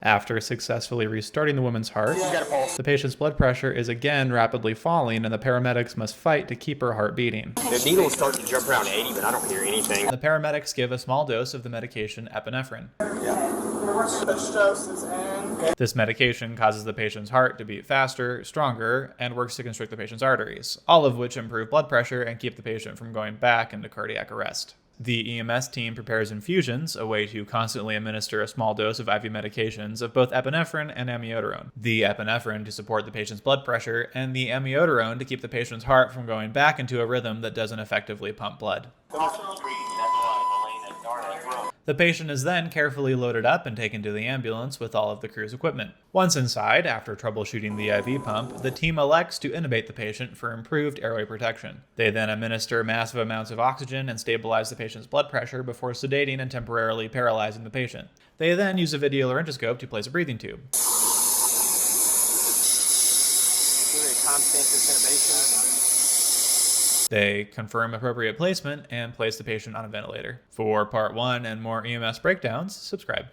After successfully restarting the woman's heart, the patient's blood pressure is again rapidly falling, and the paramedics must fight to keep her heart beating. The needle is starting to jump around 80, but I don't hear anything. The paramedics give a small dose of the medication epinephrine. This medication causes the patient's heart to beat faster, stronger, and works to constrict the patient's arteries, all of which improve blood pressure and keep the patient from going back into cardiac arrest. The EMS team prepares infusions, a way to constantly administer a small dose of IV medications of both epinephrine and amiodarone. The epinephrine to support the patient's blood pressure, and the amiodarone to keep the patient's heart from going back into a rhythm that doesn't effectively pump blood. The patient is then carefully loaded up and taken to the ambulance with all of the crew's equipment. Once inside, after troubleshooting the IV pump, the team elects to intubate the patient for improved airway protection. They then administer massive amounts of oxygen and stabilize the patient's blood pressure before sedating and temporarily paralyzing the patient. They then use a video laryngoscope to place a breathing tube. They confirm appropriate placement and place the patient on a ventilator. For part 1 and more EMS breakdowns, subscribe.